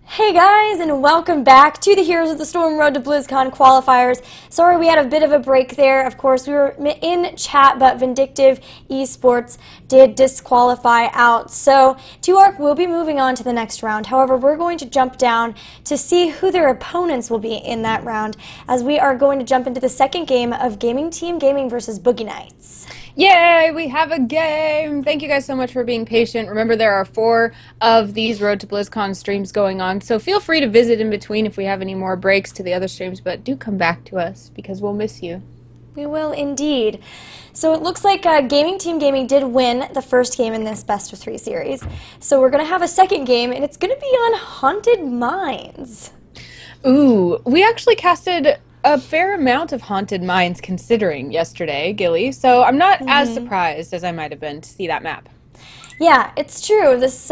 Hey guys, and welcome back to the Heroes of the Storm Road to BlizzCon qualifiers. Sorry we had a bit of a break there. Of course, we were in chat, but Vindictive Esports did disqualify out. So, 2ARC will be moving on to the next round. However, we're going to jump down to see who their opponents will be in that round, as we are going to jump into the second game of Gaming Team Gaming versus Boogie Nights. Yay, we have a game! Thank you guys so much for being patient. Remember, there are 4 of these Road to BlizzCon streams going on, so feel free to visit in between if we have any more breaks to the other streams, but do come back to us because we'll miss you. We will indeed. So it looks like Gaming Team Gaming did win the first game in this best of 3 series. So we're going to have a second game, and it's going to be on Haunted Mines. Ooh, we actually casted a fair amount of Haunted Mines considering yesterday, Gilly, so I'm not as surprised as I might have been to see that map. Yeah, it's true. This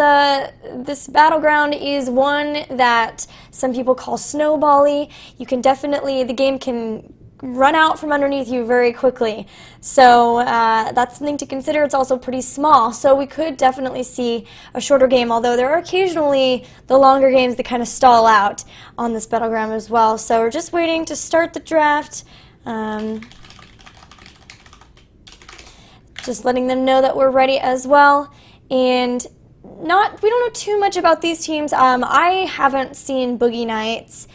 battleground is one that some people call snowbally. You can definitely, the game can run out from underneath you very quickly. So that's something to consider. It's also pretty small, so we could definitely see a shorter game, although there are occasionally the longer games that kind of stall out on this battleground as well. So we're just waiting to start the draft. Just letting them know that we're ready as well. And we don't know too much about these teams. I haven't seen Boogie Nights.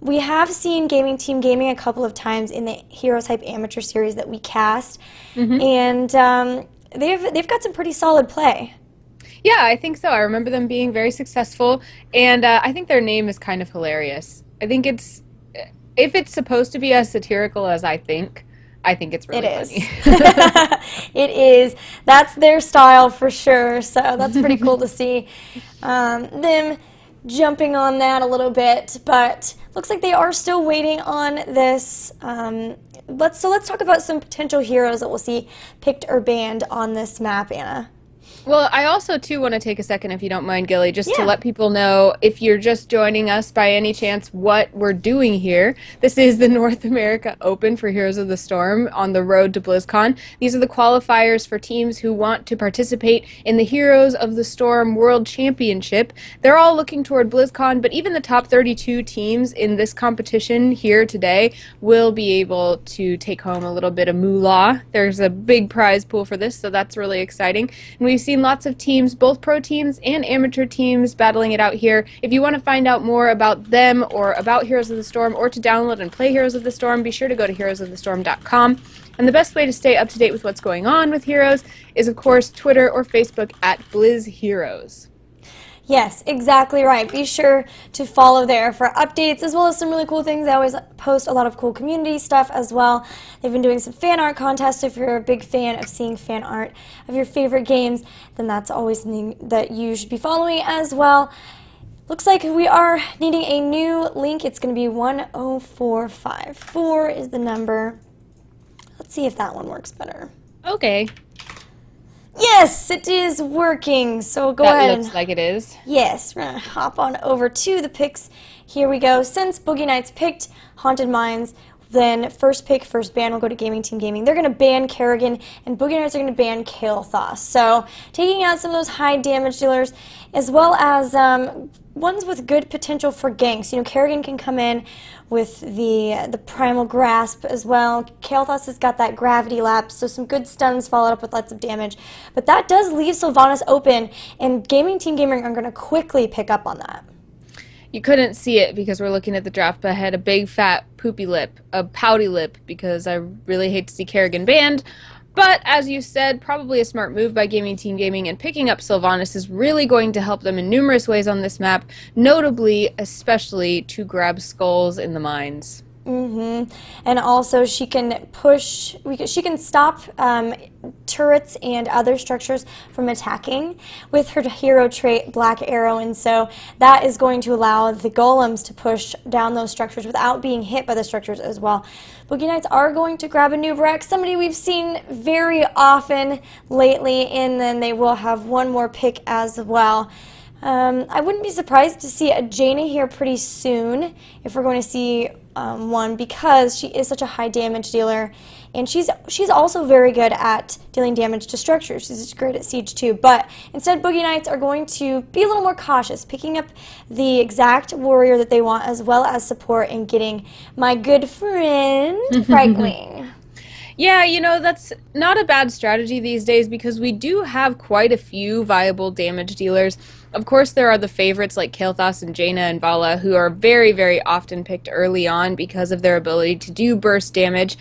We have seen Gaming Team Gaming a couple of times in the Heroes Hype Amateur Series that we cast, and they've got some pretty solid play. Yeah, I think so. I remember them being very successful, and I think their name is kind of hilarious. I think if it's supposed to be as satirical as I think it's really funny. It is. That's their style for sure, so that's pretty cool to see them jumping on that a little bit, but looks like they are still waiting on this. Let's talk about some potential heroes that we'll see picked or banned on this map, Anna. Well, I also, too, want to take a second, if you don't mind, Gilly, just to let people know, if you're just joining us by any chance, what we're doing here. This is the North America Open for Heroes of the Storm on the road to BlizzCon. These are the qualifiers for teams who want to participate in the Heroes of the Storm World Championship. They're all looking toward BlizzCon, but even the top 32 teams in this competition here today will be able to take home a little bit of moolah. There's a big prize pool for this, so that's really exciting. And we've seen lots of teams, both pro teams and amateur teams, battling it out here. If you want to find out more about them or about Heroes of the Storm, or to download and play Heroes of the Storm, be sure to go to heroesofthestorm.com. And the best way to stay up to date with what's going on with Heroes is, of course, Twitter or Facebook at BlizzHeroes. Yes, exactly right. Be sure to follow there for updates, as well as some really cool things. They always post a lot of cool community stuff as well. They've been doing some fan art contests, so if you're a big fan of seeing fan art of your favorite games, then that's always something that you should be following as well. Looks like we are needing a new link. It's going to be 10454 is the number. Let's see if that one works better. Okay. Yes, it is working. So go ahead. That looks like it is. Yes, we're going to hop on over to the picks. Here we go. Since Boogie Nights picked Haunted Mines, then first pick, first ban will go to Gaming Team Gaming. They're going to ban Kerrigan, and Boogie Nights are going to ban Kael'thas. So taking out some of those high damage dealers, as well as ones with good potential for ganks. You know, Kerrigan can come in with the Primal Grasp as well. Kael'thas has got that Gravity Lapse, so some good stuns followed up with lots of damage. But that does leave Sylvanas open, and Gaming Team Gaming are going to quickly pick up on that. You couldn't see it because we're looking at the draft, but I had a big fat poopy lip, a pouty lip, because I really hate to see Kerrigan banned. But, as you said, probably a smart move by Gaming Team Gaming, and picking up Sylvanas is really going to help them in numerous ways on this map, notably, especially, to grab skulls in the mines. And also she can push, she can stop turrets and other structures from attacking with her hero trait Black Arrow, and so that is going to allow the golems to push down those structures without being hit by the structures as well. Boogie Nights are going to grab a new Breck, somebody we've seen very often lately, and then they will have one more pick as well. I wouldn't be surprised to see a Jaina here pretty soon if we're going to see one, because she is such a high damage dealer, and she's also very good at dealing damage to structures. She's great at siege too, but instead Boogie Knights are going to be a little more cautious, picking up the exact warrior that they want, as well as support and getting my good friend Frightwing. Yeah, you know, that's not a bad strategy these days because we do have quite a few viable damage dealers. Of course, there are the favorites like Kael'thas and Jaina and Vala, who are very, very often picked early on because of their ability to do burst damage.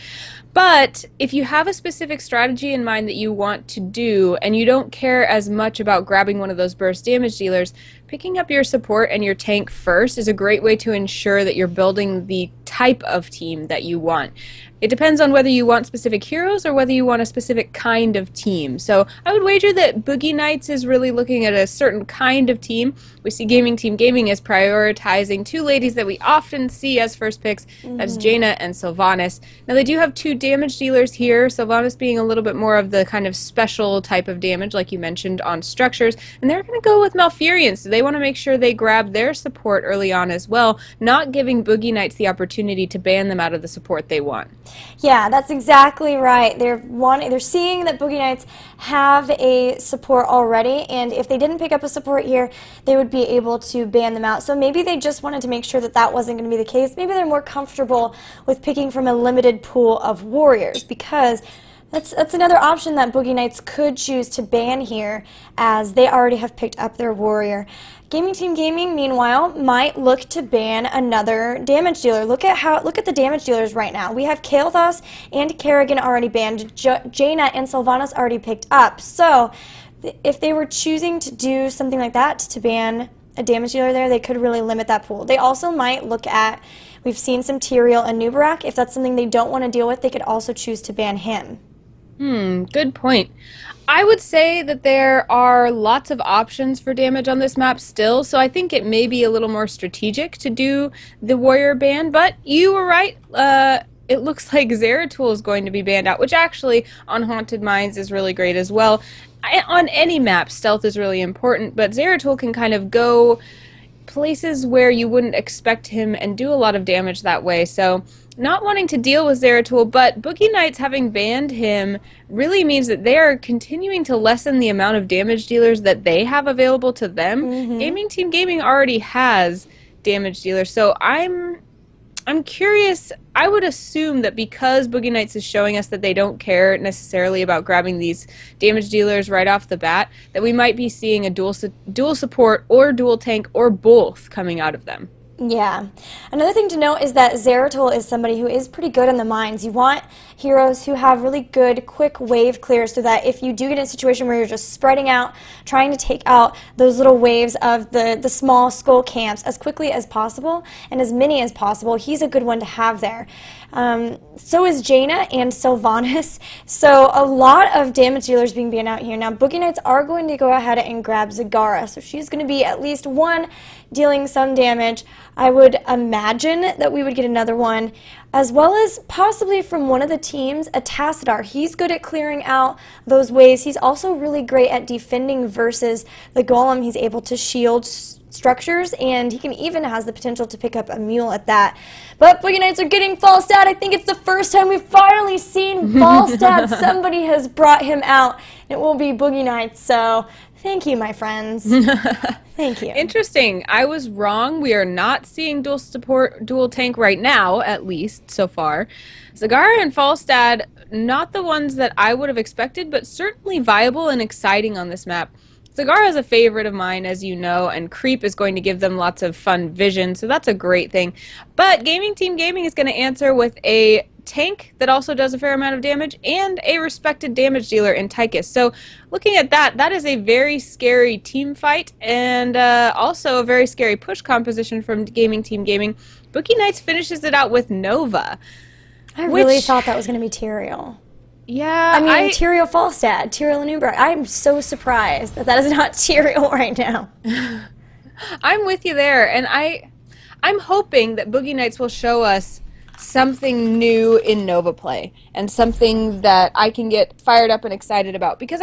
But if you have a specific strategy in mind that you want to do and you don't care as much about grabbing one of those burst damage dealers, picking up your support and your tank first is a great way to ensure that you're building the type of team that you want. It depends on whether you want specific heroes or whether you want a specific kind of team. So I would wager that Boogie Knights is really looking at a certain kind of team. We see Gaming Team Gaming as prioritizing two ladies that we often see as first picks. That's Jaina and Sylvanas. Now they do have two damage dealers here, Sylvanas being a little bit more of the kind of special type of damage like you mentioned on structures, and they're going to go with Malfurion, so they want to make sure they grab their support early on as well, not giving Boogie Knights the opportunity to ban them out of the support they want. Yeah, that's exactly right. They're seeing that Boogie Knights have a support already, and if they didn't pick up a support here, they would be able to ban them out. So maybe they just wanted to make sure that that wasn't going to be the case. Maybe they're more comfortable with picking from a limited pool of warriors, because that's another option that Boogie Knights could choose to ban here, as they already have picked up their warrior. Gaming Team Gaming, meanwhile, might look to ban another damage dealer. Look at the damage dealers right now. We have Kael'thas and Kerrigan already banned. Jaina and Sylvanas already picked up. So if they were choosing to do something like that, to ban a damage dealer there, they could really limit that pool. They also might look at, we've seen some Tyrael and Nubarak. If that's something they don't want to deal with, they could also choose to ban him. Good point. I would say that there are lots of options for damage on this map still, so I think it may be a little more strategic to do the warrior ban, but you were right. It looks like Zeratul is going to be banned out, which actually on Haunted Mines is really great as well. On any map, stealth is really important, but Zeratul can kind of go places where you wouldn't expect him and do a lot of damage that way, so not wanting to deal with Zeratul, but Boogie Knights having banned him really means that they are continuing to lessen the amount of damage dealers that they have available to them. Gaming Team Gaming already has damage dealers, so I'm curious. I would assume that because Boogie Knights is showing us that they don't care necessarily about grabbing these damage dealers right off the bat, that we might be seeing a dual support or dual tank or both coming out of them. Yeah. Another thing to note is that Zeratul is somebody who is pretty good in the mines. You want heroes who have really good quick wave clears, so that if you do get in a situation where you're just spreading out, trying to take out those little waves of the small skull camps as quickly as possible and as many as possible, he's a good one to have there. So is Jaina and Sylvanas. So a lot of damage dealers being banned out here. Now Boogie Knights are going to go ahead and grab Zagara, so she's going to be at least one dealing some damage. I would imagine that we would get another one, as well as possibly from one of the teams, a Tassadar. He's good at clearing out those waves. He's also really great at defending versus the Golem. He's able to shield structures, and he can even has the potential to pick up a mule at that. But Boogie Knights are getting Falstad. I think it's the first time we've finally seen Falstad. Somebody has brought him out, and it will be Boogie Knights. So thank you, my friends. Thank you. Interesting. I was wrong. We are not seeing dual support, dual tank right now, at least so far. Zagara and Falstad, not the ones that I would have expected, but certainly viable and exciting on this map. Zagara is a favorite of mine, as you know, and Creep is going to give them lots of fun vision, so that's a great thing. But Gaming Team Gaming is going to answer with a tank that also does a fair amount of damage and a respected damage dealer in Tychus. So looking at that, that is a very scary team fight and also a very scary push composition from Gaming Team Gaming. Boogie Knights finishes it out with Nova. I really thought that was going to be Tyrael. Yeah, I mean, Tyrael Falstad, Tyrael Nubarak. I'm so surprised that that is not Tyrael right now. I'm with you there, and I'm hoping that Boogie Knights will show us something new in Nova play and something that I can get fired up and excited about, because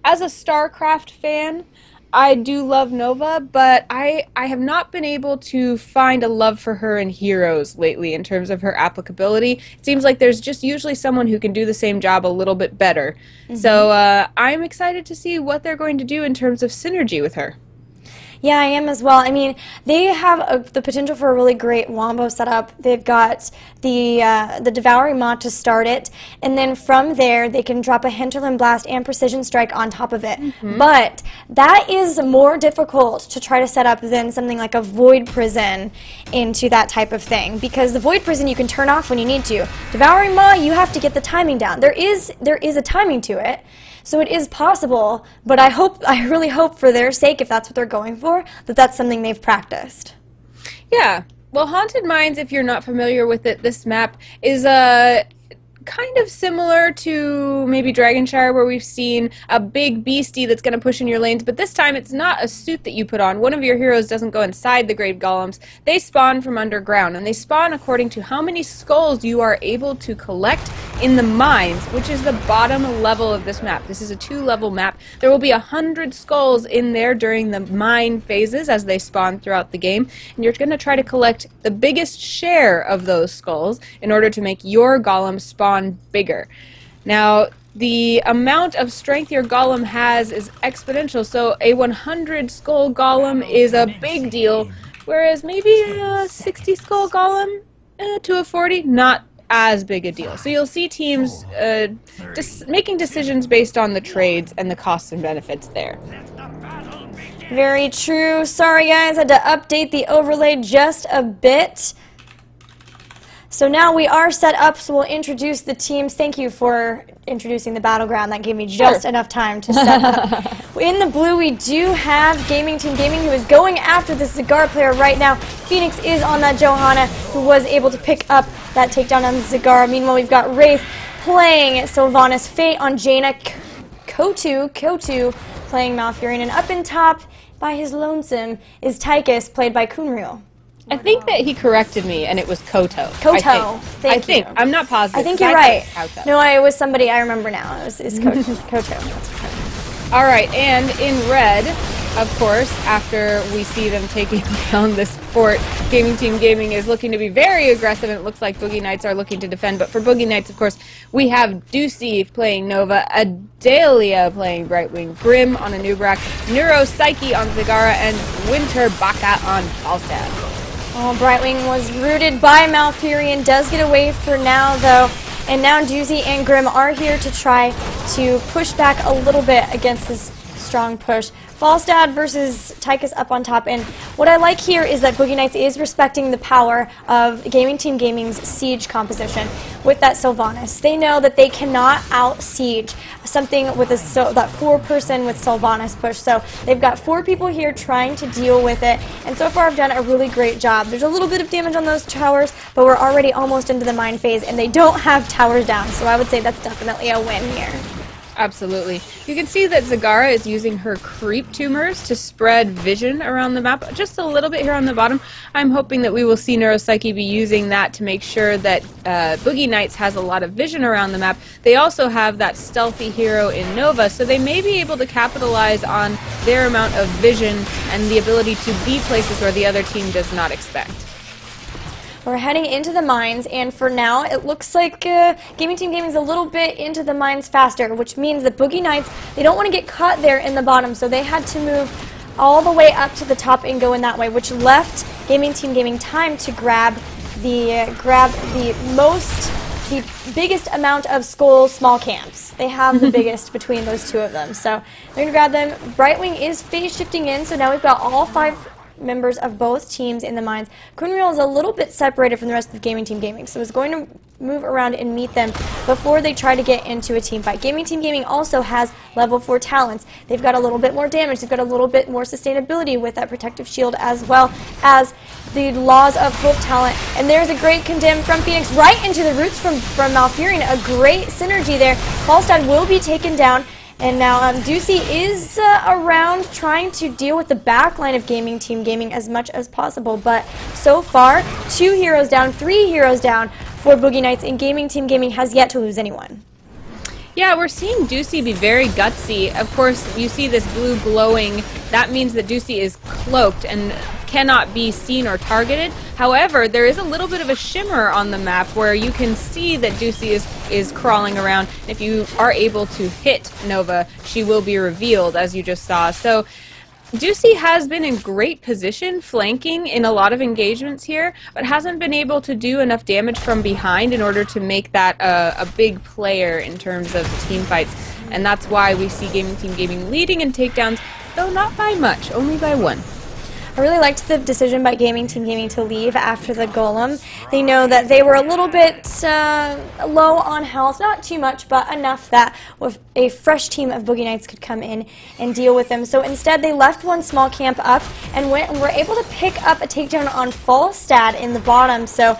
as a StarCraft fan, I do love Nova, but I have not been able to find a love for her in Heroes lately in terms of her applicability. It seems like there's just usually someone who can do the same job a little bit better. So I'm excited to see what they're going to do in terms of synergy with her. Yeah, I am as well. I mean, they have the potential for a really great wombo setup. They've got the Devouring Maw to start it, and then from there they can drop a Hinterland Blast and Precision Strike on top of it. But that is more difficult to try to set up than something like a Void Prison into that type of thing, because the Void Prison you can turn off when you need to. Devouring Maw, you have to get the timing down. There is a timing to it. So it is possible, but I really hope for their sake, if that's what they're going for, that that's something they've practiced. Yeah. Well, Haunted Mines, if you're not familiar with it, this map is kind of similar to maybe Dragonshire, where we've seen a big beastie that's going to push in your lanes, but this time it's not a suit that you put on. One of your heroes doesn't go inside the Grave Golems. They spawn from underground, and they spawn according to how many skulls you are able to collect in the mines, which is the bottom level of this map. This is a 2-level map. There will be 100 skulls in there during the mine phases as they spawn throughout the game, and you're going to try to collect the biggest share of those skulls in order to make your golem spawn bigger. Now, the amount of strength your golem has is exponential, so a 100 skull golem is a big deal, whereas maybe a 60 skull golem to a 40, not as big a deal. So you'll see teams making decisions based on the trades and the costs and benefits there. Very true. Sorry guys, I had to update the overlay just a bit. So now we are set up, so we'll introduce the teams. Thank you for introducing the battleground. That gave me just enough time to set up. In the blue, we do have Gaming Team Gaming, who is going after the Cigar player right now. Phoenix is on that Johanna, who was able to pick up that takedown on the Cigar. Meanwhile, we've got Wraith playing Sylvanas, Fate on Jaina, Kotu playing Malfurion, and up in top by his lonesome is Tychus, played by Kunriel. I think that he corrected me, and it was Koto. Koto. I think. I'm not positive. I think you're right. No, it was somebody I remember now. It's Koto. All right, and in red, of course, after we see them taking down this fort, Gaming Team Gaming is looking to be very aggressive, and it looks like Boogie Knights are looking to defend. But for Boogie Knights, of course, we have Ducey playing Nova, Adalia playing Brightwing, Grim on Anubrak, Neuropsyche on Zagara, and Winter Baka on Falstad. Oh, Brightwing was rooted by Malfurion, does get away for now though, and now Ducey and Grim are here to try to push back a little bit against this strong push. Falstad versus Tychus up on top, and what I like here is that Boogie Knights is respecting the power of Gaming Team Gaming's siege composition with that Sylvanas. They know that they cannot out-siege something with that 4-person with Sylvanas push, so they've got 4 people here trying to deal with it, and so far have done a really great job. There's a little bit of damage on those towers, but we're already almost into the mine phase, and they don't have towers down, so I would say that's definitely a win here. Absolutely. You can see that Zagara is using her creep tumors to spread vision around the map, just a little bit here on the bottom. I'm hoping that we will see Neuropsyche be using that to make sure that Boogie Knights has a lot of vision around the map. They also have that stealthy hero in Nova, so they may be able to capitalize on their amount of vision and the ability to be places where the other team does not expect. We're heading into the mines, and for now, it looks like Gaming Team Gaming is a little bit into the mines faster, which means that Boogie Knights, they don't want to get caught there in the bottom, so they had to move all the way up to the top and go in that way, which left Gaming Team Gaming time to grab the biggest amount of Skull small camps. They have the biggest between those two of them, so they're going to grab them. Brightwing is phase shifting in, so now we've got all 5 members of both teams in the mines. Kunriel is a little bit separated from the rest of Gaming Team Gaming, so is going to move around and meet them before they try to get into a team fight. Gaming Team Gaming also has level 4 talents. They've got a little bit more damage, they've got a little bit more sustainability with that protective shield, as well as the Laws of Hope talent. And there's a great condemn from Phoenix right into the roots from Malfurion. A great synergy there. Falstad will be taken down. And now Ducey is around trying to deal with the back line of Gaming Team Gaming as much as possible. But so far, 2 heroes down, 3 heroes down for Boogie Knights, and Gaming Team Gaming has yet to lose anyone. Yeah, we're seeing Deucey be very gutsy. Of course, you see this blue glowing. That means that Deucey is cloaked and cannot be seen or targeted. However, there is a little bit of a shimmer on the map where you can see that Deucey is crawling around. If you are able to hit Nova, she will be revealed, as you just saw. So Deucey has been in great position flanking in a lot of engagements here, but hasn't been able to do enough damage from behind in order to make that a big player in terms of team fights. And that's why we see Gaming Team Gaming leading in takedowns, though not by much, only by 1. I really liked the decision by Gaming Team Gaming to leave after the Golem. They know that they were a little bit low on health, not too much, but enough that with a fresh team of Boogie Knights could come in and deal with them. So instead, they left one small camp up and were able to pick up a takedown on Falstad in the bottom. So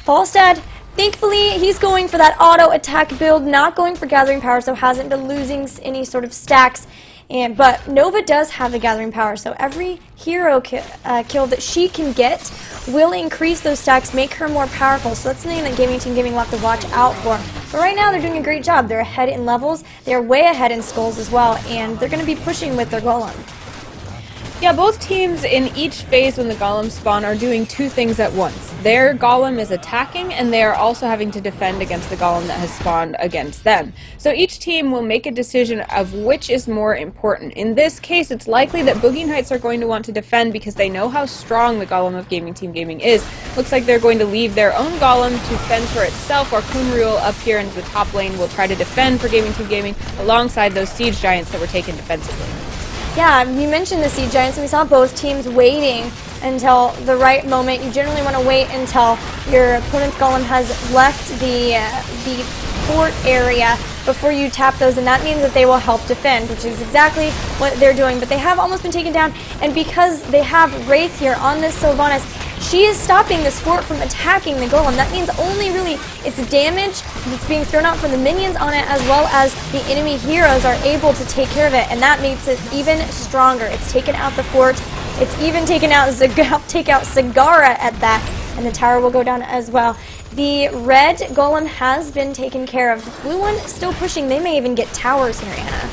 Falstad, thankfully, he's going for that auto attack build, not going for Gathering Power, so hasn't been losing any sort of stacks. But Nova does have the Gathering Power, so every hero kill that she can get will increase those stacks, make her more powerful. So that's something that Gaming Team Gaming will have to watch out for. But right now they're doing a great job. They're ahead in levels, they're way ahead in skulls as well, and they're going to be pushing with their Golem. Yeah, both teams in each phase when the golems spawn are doing 2 things at once. Their golem is attacking, and they are also having to defend against the golem that has spawned against them. So each team will make a decision of which is more important. In this case, it's likely that Boogie Knights are going to want to defend because they know how strong the golem of Gaming Team Gaming is. Looks like they're going to leave their own golem to fend for itself, while Kunriul up here in the top lane will try to defend for Gaming Team Gaming alongside those siege giants that were taken defensively. Yeah, you mentioned the Siege Giants, and we saw both teams waiting until the right moment. You generally want to wait until your opponent's golem has left the fort area before you tap those, and that means that they will help defend, which is exactly what they're doing. But they have almost been taken down, and because they have Wraith here on this Sylvanas, she is stopping this fort from attacking the golem. That means only really its damage that's being thrown out from the minions on it, as well as the enemy heroes are able to take care of it, and that makes it even stronger. It's taken out the fort. It's even taken out take out Sagara at that, and the tower will go down as well. The red golem has been taken care of. The blue one still pushing. They may even get towers here, Anna.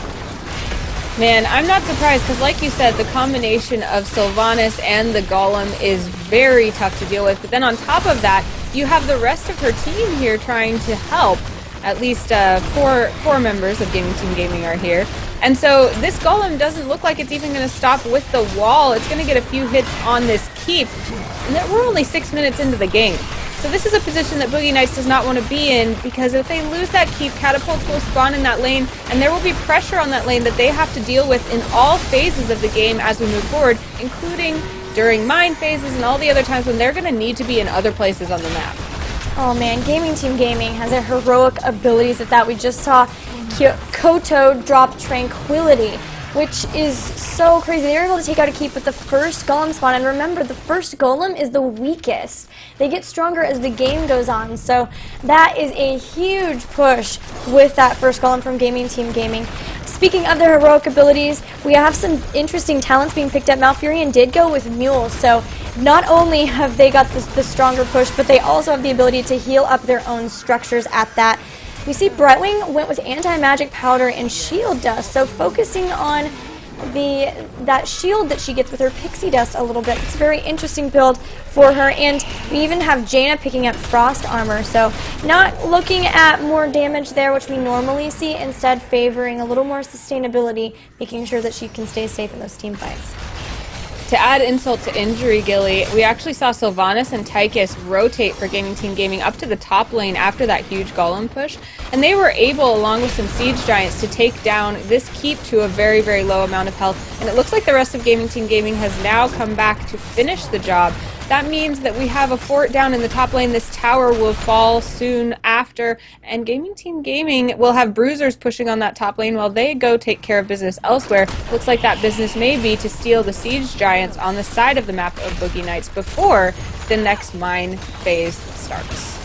Man, I'm not surprised because, like you said, the combination of Sylvanas and the Golem is very tough to deal with. But then on top of that, you have the rest of her team here trying to help. At least four members of Gaming Team Gaming are here. And so this Golem doesn't look like it's even going to stop with the wall. It's going to get a few hits on this keep. And we're only 6 minutes into the game. So this is a position that Boogie Knights does not want to be in, because if they lose that keep, catapults will spawn in that lane, and there will be pressure on that lane that they have to deal with in all phases of the game as we move forward, including during mine phases and all the other times when they're going to need to be in other places on the map. Oh man, Gaming Team Gaming has their heroic abilities at that. We just saw Koto drop Tranquility, which is so crazy. They were able to take out a keep with the first golem spawn, and remember, the first golem is the weakest. They get stronger as the game goes on, so that is a huge push with that first golem from Gaming Team Gaming. Speaking of their heroic abilities, we have some interesting talents being picked up. Malfurion did go with Mule, so not only have they got the stronger push, but they also have the ability to heal up their own structures at that. We see Brightwing went with anti-magic powder and shield dust, so focusing on that shield that she gets with her pixie dust a little bit. It's a very interesting build for her, and we even have Jaina picking up frost armor, so not looking at more damage there, which we normally see, instead favoring a little more sustainability, making sure that she can stay safe in those team fights. To add insult to injury, Gilly, we actually saw Sylvanas and Tychus rotate for Gaming Team Gaming up to the top lane after that huge golem push, and they were able, along with some siege giants, to take down this keep to a very, very low amount of health, and it looks like the rest of Gaming Team Gaming has now come back to finish the job. That means that we have a fort down in the top lane. This tower will fall soon after, and Gaming Team Gaming will have bruisers pushing on that top lane while they go take care of business elsewhere. Looks like that business may be to steal the siege giants on the side of the map of Boogie Knights before the next mine phase starts.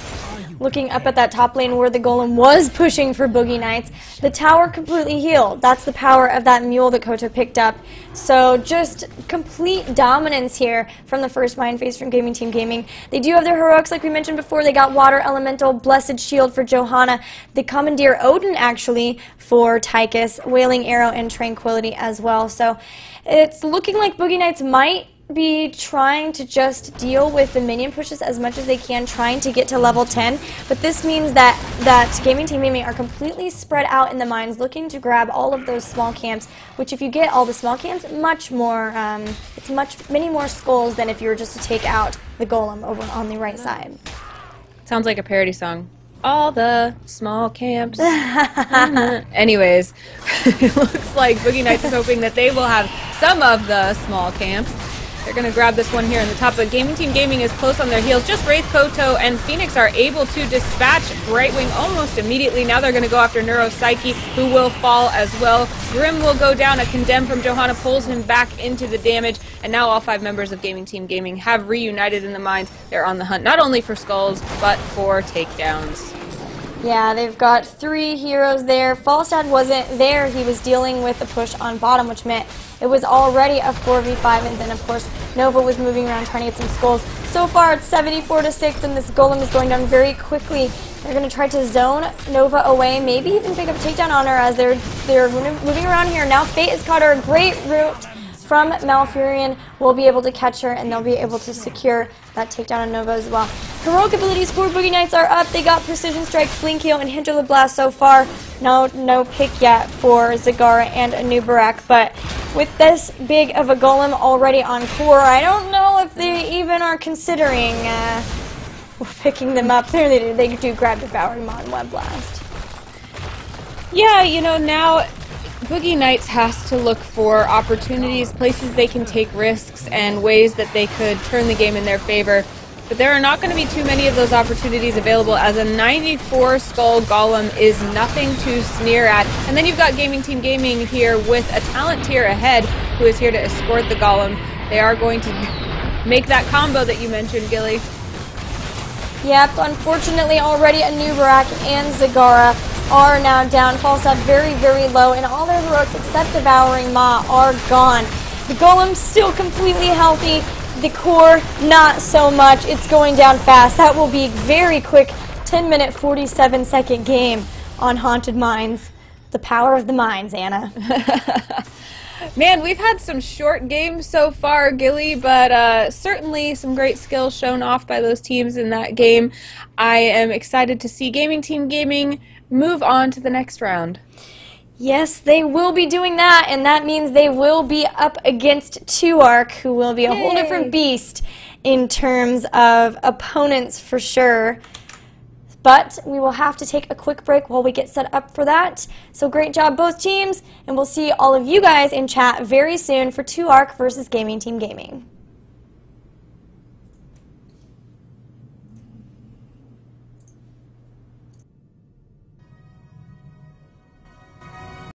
looking up at that top lane where the golem was pushing for Boogie Knights. The tower completely healed. That's the power of that mule that Koto picked up. So just complete dominance here from the first Mind phase from Gaming Team Gaming. They do have their heroics like we mentioned before. They got Water Elemental, Blessed Shield for Johanna, the Commandeer Odin actually for Tychus, Wailing Arrow, and Tranquility as well. So it's looking like Boogie Knights might be trying to just deal with the minion pushes as much as they can, trying to get to level 10, but this means that Gaming Team Gaming are completely spread out in the mines, looking to grab all of those small camps, which if you get all the small camps, much more, many more skulls than if you were just to take out the golem over on the right side. Sounds like a parody song. All the small camps. Anyways, it looks like Boogie Knights is hoping that they will have some of the small camps. They're going to grab this one here in the top, but Gaming Team Gaming is close on their heels. Just Wraith, Koto, and Phoenix are able to dispatch Brightwing almost immediately. Now they're going to go after Neuropsyche, who will fall as well. Grim will go down. A Condemn from Johanna pulls him back into the damage, and now all 5 members of Gaming Team Gaming have reunited in the mines. They're on the hunt not only for skulls, but for takedowns. Yeah, they've got 3 heroes there. Falstad wasn't there. He was dealing with the push on bottom, which meant it was already a 4v5, and then, of course, Nova was moving around trying to get some skulls. So far, it's 74-6, and this golem is going down very quickly. They're going to try to zone Nova away, maybe even pick up a takedown on her as they're moving around here. Now Fate has caught her. A great route from Malfurion will be able to catch her, and they'll be able to secure that takedown on Nova as well. Heroic abilities for Boogie Knights are up. They got Precision Strike, Blink Heal, and Hinder the Blast so far. No pick yet for Zagara and Anubarak, but with this big of a golem already on core, I don't know if they even are considering picking them up. They do grab Devouring Maw and Web Blast. Yeah, you know, now Boogie Knights has to look for opportunities, places they can take risks, and ways that they could turn the game in their favor. But there are not going to be too many of those opportunities available, as a 94 skull golem is nothing to sneer at. And then you've got Gaming Team Gaming here with a talent tier ahead who is here to escort the golem. They are going to make that combo that you mentioned, Gilly. Yep, unfortunately already Anubarak and Zagara are now down. Falstad very, very low, and all their heroics except Devouring Maw are gone. The golem's still completely healthy. The core, not so much. It's going down fast. That will be very quick 10-minute, 47-second game on Haunted Mines. The power of the mines, Anna. Man, we've had some short games so far, Gilly, but certainly some great skills shown off by those teams in that game. I am excited to see Gaming Team Gaming move on to the next round. Yes, they will be doing that, and that means they will be up against 2ARC, who will be a whole different beast in terms of opponents for sure. But we will have to take a quick break while we get set up for that. So great job, both teams, and we'll see all of you guys in chat very soon for 2ARC versus Gaming Team Gaming.